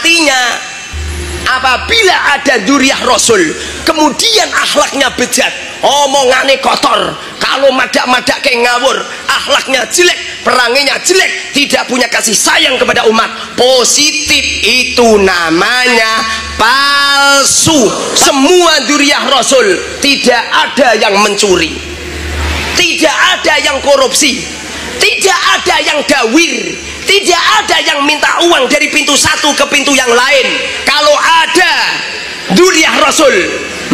Artinya apabila ada dzurriyyah Rasul kemudian akhlaknya bejat, omongannya kotor, kalau madak-madak kayak ngawur, akhlaknya jelek, peranginya jelek, tidak punya kasih sayang kepada umat, positif, itu namanya palsu. Semua dzurriyyah Rasul tidak ada yang mencuri, tidak ada yang korupsi, tidak ada yang dawir, tidak ada yang minta uang dari pintu satu ke pintu yang lain. Kalau ada dzurriyyah Rasul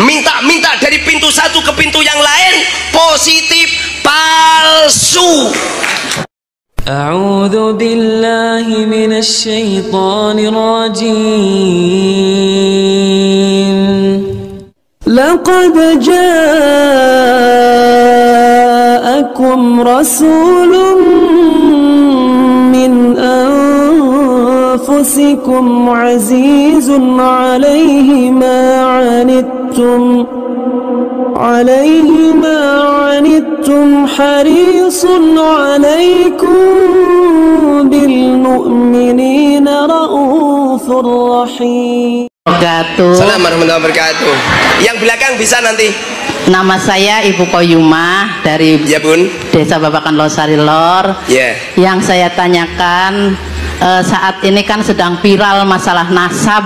minta-minta dari pintu satu ke pintu yang lain, positif, palsu. A'udzu billahi minasy syaithanir rajim. Laqad ja'akum rasulun min anfusikum azizun 'alaihi ma 'anittum harisun 'alaikum bil mu'minina raufur rahim. Assalamualaikum warahmatullahi wabarakatuh. Yang belakang bisa nanti. Nama saya Ibu Koyumah dari ya, Bun. Desa Babakan Losari Lor. Yeah. Yang saya tanyakan saat ini kan sedang viral masalah nasab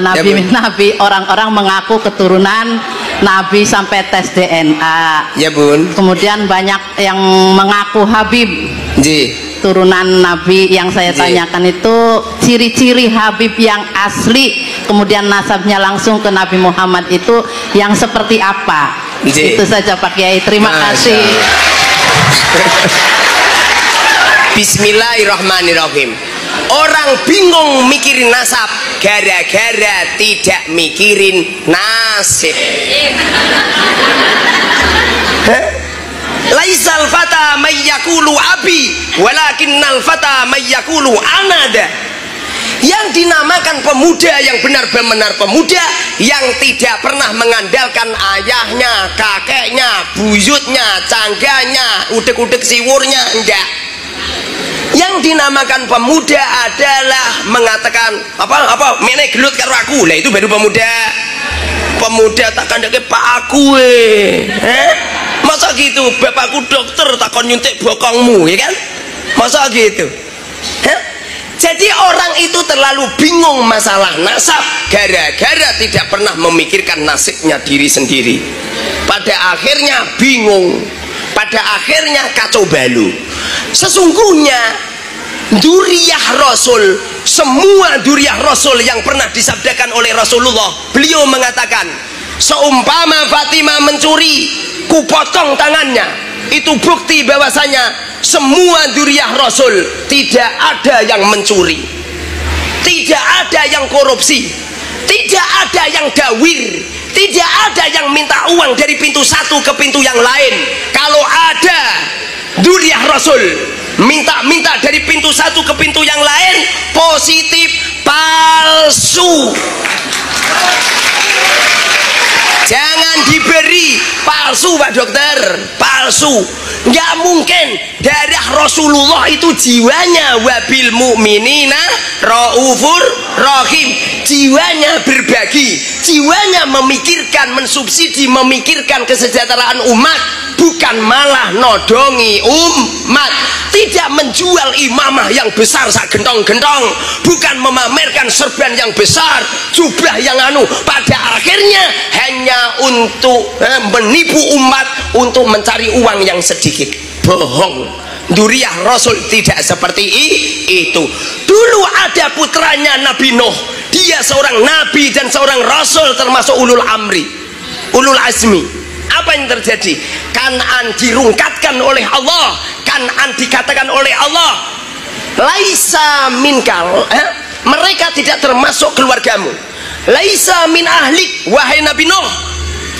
nabi-nabi, orang-orang mengaku keturunan nabi sampai tes DNA. Ya, Bun. Kemudian banyak yang mengaku Habib. Turunan nabi. Yang saya tanyakan itu ciri-ciri Habib yang asli, kemudian nasabnya langsung ke Nabi Muhammad itu yang seperti apa? Itu saja Pak Kiai, terima kasih. Bismillahirrahmanirrahim. Orang bingung mikirin nasab gara-gara tidak mikirin nasib. Laisal fata mayyakulu abi walakinnal fata mayyakulu anada. Yang dinamakan pemuda yang benar-benar pemuda, yang tidak pernah mengandalkan ayahnya, kakeknya, buyutnya, cangganya, udek-udek siwurnya, enggak. Yang dinamakan pemuda adalah mengatakan apa mene gelut karo aku, lah itu baru pemuda. Pemuda tak kandake pak aku masa gitu, bapakku dokter takon nyuntik bokongmu, ya kan? Masa gitu? Jadi orang itu terlalu bingung masalah nasab gara-gara tidak pernah memikirkan nasibnya diri sendiri. Pada akhirnya bingung, pada akhirnya kacau balau. Sesungguhnya dzurriyyah Rasul, semua dzurriyyah Rasul yang pernah disabdakan oleh Rasulullah, beliau mengatakan, seumpama Fatimah mencuri, kupotong tangannya. Itu bukti bahwasanya semua dzurriyyah Rasul tidak ada yang mencuri, tidak ada yang korupsi, tidak ada yang dawir, tidak ada yang minta uang dari pintu satu ke pintu yang lain. Kalau ada dzurriyyah Rasul minta-minta dari pintu satu ke pintu yang lain, positif, palsu. Jangan diberi palsu, Pak Dokter, palsu. Nggak mungkin. Darah Rasulullah itu jiwanya wabil mu'minina raufur rahim, jiwanya berbagi, jiwanya memikirkan, mensubsidi, memikirkan kesejahteraan umat, bukan malah nodongi umat. Tidak menjual imamah yang besar sak gentong-gentong, bukan memamerkan serban yang besar, jubah yang anu. Pada akhirnya hanya untuk menipu umat, untuk mencari uang yang sedikit. Bohong. Dzurriyyah Rasul tidak seperti itu. Dulu ada putranya Nabi Nuh, dia seorang nabi dan seorang rasul, termasuk ulul amri, ulul azmi. Apa yang terjadi? Kan'an dirungkatkan oleh Allah, Kan'an dikatakan oleh Allah, laisa minkal, mereka tidak termasuk keluargamu. Laisa min ahlik, wahai Nabi Nuh,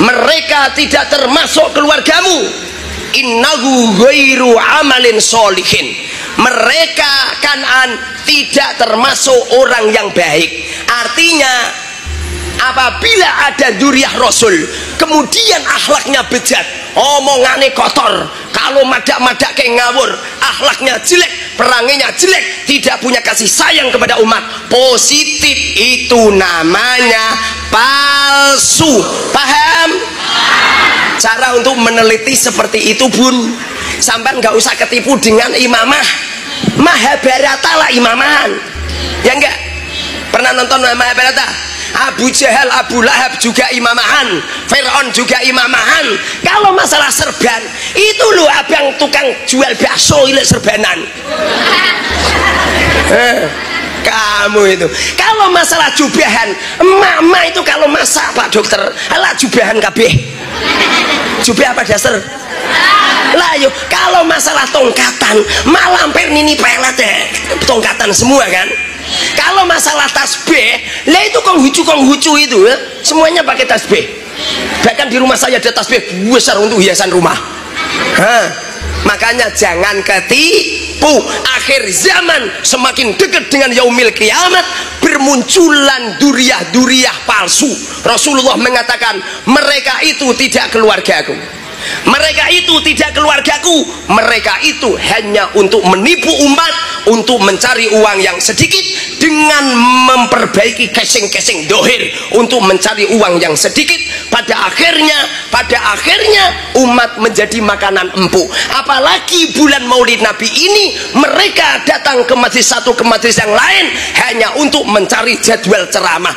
mereka tidak termasuk keluargamu. Innahu ghairu amalin solihin, mereka Kan'an tidak termasuk orang yang baik. Artinya apabila ada dzurriyyah Rasul kemudian akhlaknya bejat, omongannya kotor, kalau madak-madak kayak ngawur, akhlaknya jelek, peranginya jelek, tidak punya kasih sayang kepada umat, positif, itu namanya palsu. Paham? Cara untuk meneliti seperti itu bun, sampai nggak usah ketipu dengan imamah Mahabharata lah, imamahan ya enggak. Pernah nonton Mahabharata? Abu Jahal, Abu Lahab juga imamahan, Fir'aun juga imamahan. Kalau masalah serban itu loh, abang tukang jual bakso ilik serbanan. Kamu itu kalau masalah jubahan, emak-emak itu kalau masak Pak Dokter, alah jubahan kabeh. Jubah apa dasar? Lah yuk, kalau masalah tongkatan, malampir nini pelet tongkatan semua kan. Kalau masalah tasbih, lah itu konghucu itu ya, semuanya pakai tasbih. Bahkan di rumah saya ada tasbih besar untuk hiasan rumah. Makanya jangan ketipu. Akhir zaman semakin dekat dengan yaumil kiamat, bermunculan dzurriyyah palsu. Rasulullah mengatakan mereka itu tidak keluargaku, mereka itu tidak keluargaku, mereka itu hanya untuk menipu umat, untuk mencari uang yang sedikit dengan memperbaiki casing-casing dohir, untuk mencari uang yang sedikit. Pada akhirnya umat menjadi makanan empuk. Apalagi bulan Maulid Nabi ini mereka datang ke majlis satu ke majlis yang lain hanya untuk mencari jadwal ceramah.